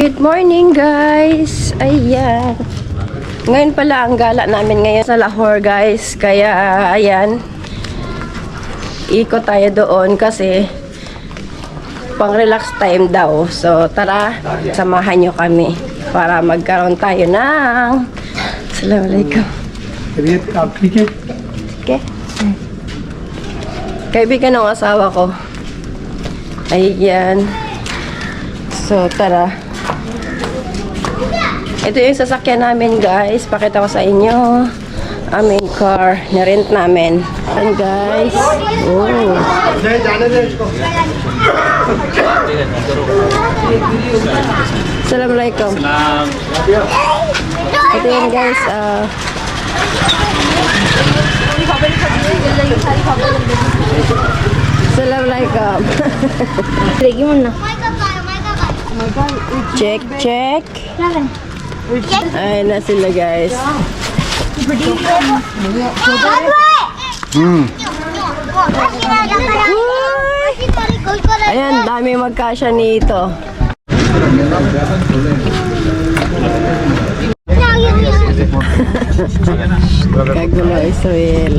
Good morning guys! Ayan. Ngayon pala ang gala namin ngayon sa Lahore guys. Kaya ayan. Ikot tayo doon kasi pang relax time daw. So tara, samahan nyo kami para magkaroon tayo ng Assalamualaikum. Okay. Kaibigan ng asawa ko. Ayan. So tara. Ito yung sasakyan namin guys. Pakita ko sa inyo. Aming car. Na-rent namin. Ayan guys. Oh. Assalamualaikum. Ito yun guys. Assalamualaikum. Lagi mo na. Check, check. Ay na sila guys. Ayan, dami magkasya nito. Kagulo Israel.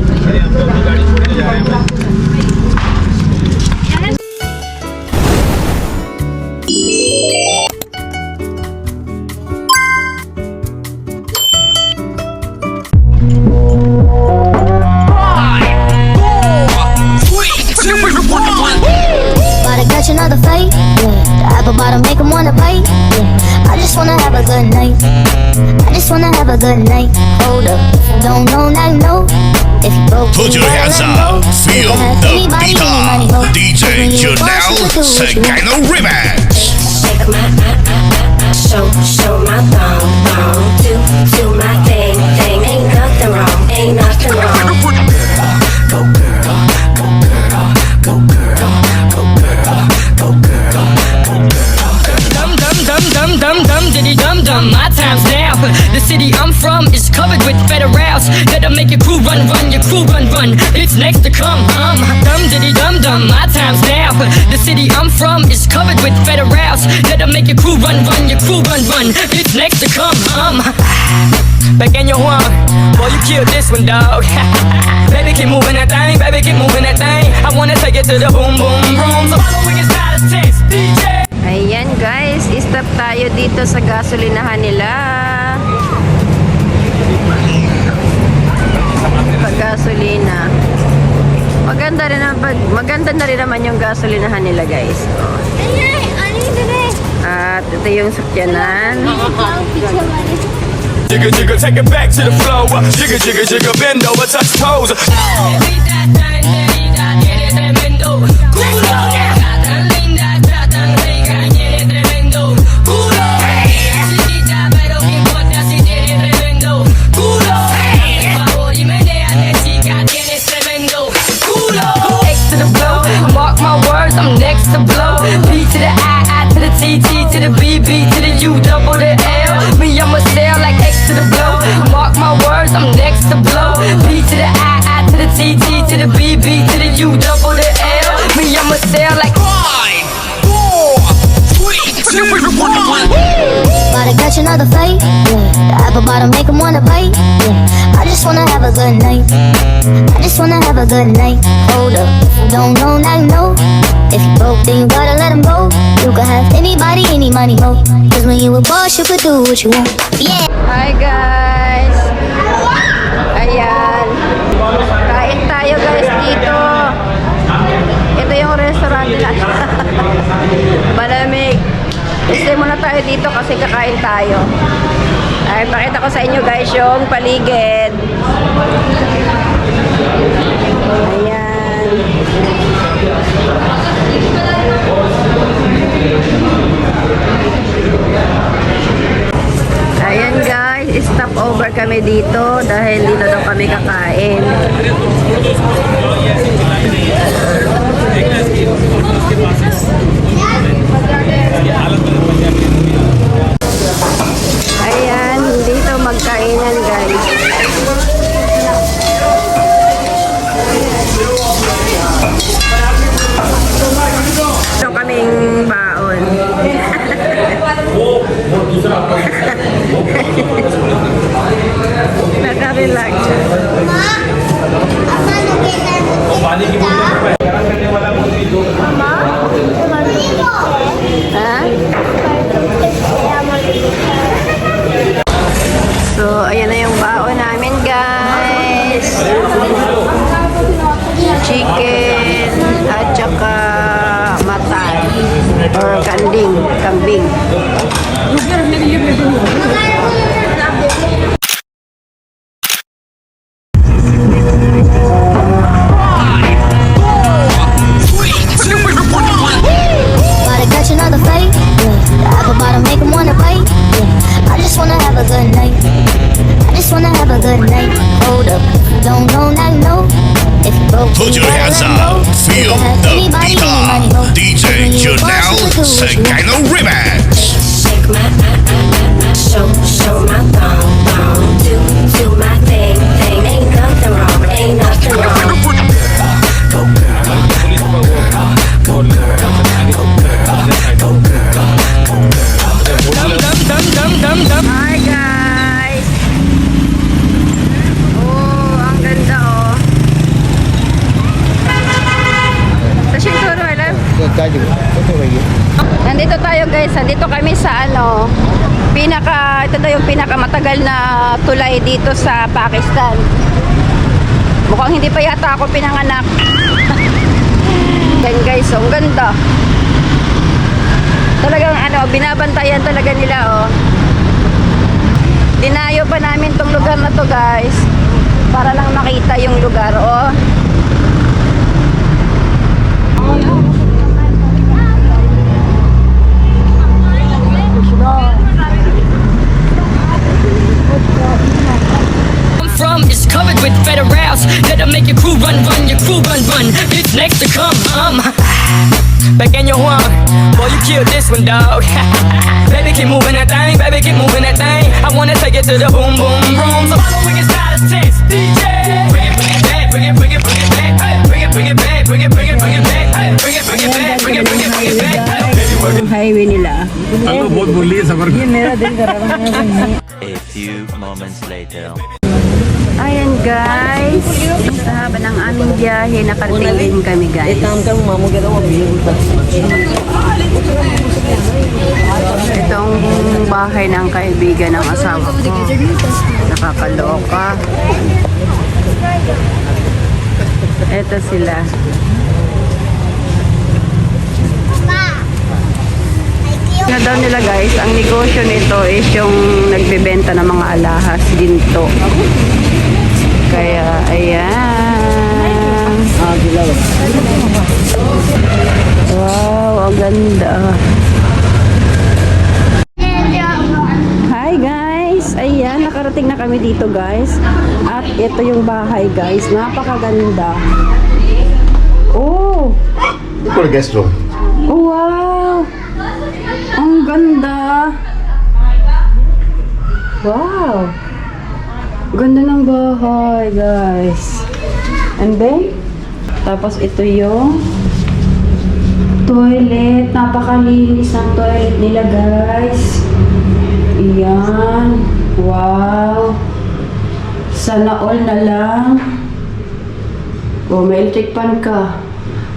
Another fight, yeah. The apple bottom make 'em wanna bite, yeah. I just wanna have a good night. I just wanna have a good night. Hold up, don't know, now you know. If you broke, put your hands up, feel the beat up. DJ Janelle Segano Remix. Show my thong, do my thing, ain't nothing wrong, ain't nothing wrong. Go girl, go girl, go girl, go girl, go girl, go girl. Dum diddy dum. My time's now. The city I'm from is covered with federals that'll make your crew run, your crew run. It's next to come. Dum diddy dum. My time's now. The city I'm from is covered with federals that'll make your crew run, your crew run. It's next to come. Back in your one, boy, you killed this one, dog. Baby, keep moving that thing, I wanna take it to the boom boom room. So following is not a test, DJ. Ayan guys, stop tayo dito sa gasolinahan nila. Pag-gasolina. Maganda na rin naman yung gasolinahan nila guys. At ito yung sakyanan. Jigga, take it back to the floor. Jigga, bend over, touch toes. I'm next to blow. B to the I to the T to the B to the U double the L. Me, I'ma sail like X to the blow. Mark my words, I'm next to blow. B to the I to the T to the B to the U double the L. Me, I'ma sail like 5, 4, 3, 2, 1. Gotta catch another fight, yeah. The apple bottom make 'em wanna bite, yeah. I just wanna have a good night. I just wanna have a good night. Hold up, don't know, now you know. If you broke, then you gotta let 'em go. You could have anybody, any money, mo. Cause when you a boss, you could do what you want. Yeah. Hi guys! Ayan. Kain tayo guys dito. Ito yung restaurant nila. Malamig. Stay muna tayo dito kasi kakain tayo. Ay, pakita ko sa inyo guys yung paligid. Ayan. Ayan guys, stop over kami dito dahil dito daw kami kakain. Ayan, dito magkainan guys. Ito kaming baon. wanna bite. Yeah, I just wanna have a good night. I just wanna have a good night. Hold up, if you don't know, now you know. If you broke, Put you your better hands let go. up, feel If you have the anybody, beat anybody, up. go. DJ When you Janelle want you to do what you want. Segano Remix. Shake my show my thong, do my thing. Ain't nothing wrong, ain't nothing wrong. Hi guys! Oh, ang ganda oh. Sa Shinturo, alam? Nandito tayo guys, nandito kami sa ito daw yung pinakamatagal na tulay dito sa Pakistan. Mukhang hindi pa yata ako pinanganak. Yan guys, ang ganda. Talagang binabantayan talaga nila oh. Dinayo pa namin tong lugar na to guys para lang makita yung lugar oh. From is covered with federals that'll make your crew run, your crew run. It's next to come, back in your one, boy you killed this one, dog. Baby keep moving that thing, baby keep moving that thing. I wanna take it to the boom boom room. So following is not a test, DJ. Bring it back, bring it back, hey. Bring it back, bring it back, bring it back, hey. Bring it back, bring it back, hey. Yung highway nila. A few moments later. Ayan guys, sa haba ng aming biyahe, nakarating din kami guys. Itong bahay ng kaibigan ng asawa ko. Nakakaloka. Ito sila. Na daw nila guys, ang negosyo nito is yung nagbebenta ng mga alahas, ginto. Kaya, ayan. Wow, ang ganda. Hi guys! Ayan, nakarating na kami dito guys. At ito yung bahay guys. Napakaganda. Oh! For guest room. Oh, wow! Ang ganda! Wow! Ganda ng bahay, guys. And then, tapos ito yung toilet. Napakalinis ng toilet nila, guys. Iyan. Wow! Sana all na lang. Oh, may electric fan ka.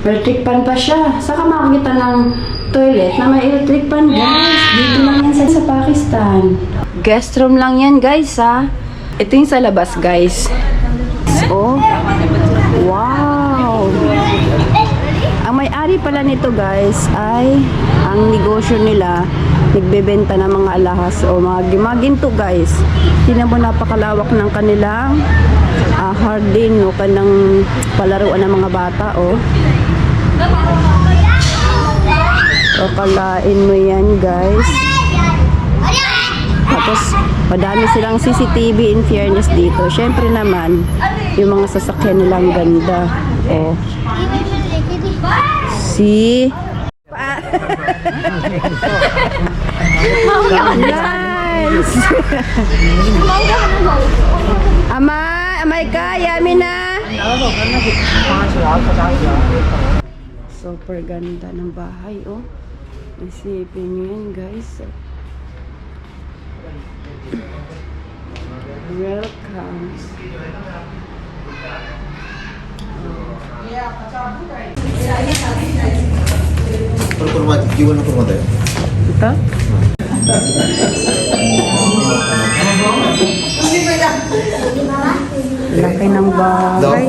May electric fan pa siya. Saka makakita ng toilet na may electric fan, guys. Dito lang yan sa Pakistan. Guest room lang yan, guys, ha. Ito yung sa labas, guys. Oh. Wow. Ang may-ari pala nito, guys, ay ang negosyo nila, nagbebenta ng mga alahas o mga ginto, guys. Tingnan mo, napakalawak ng kanilang hardin o kanang palaruan ng mga bata, oh. O kalain mo yan guys. Tapos madami silang CCTV in fairness dito. Syempre naman yung mga sasakyan nilang ganda. O si nice. Amay ka, yami na. Super ganda ng bahay, oh. Isipin nyo yan, guys. Welcome. Ito? Laki ng bahay.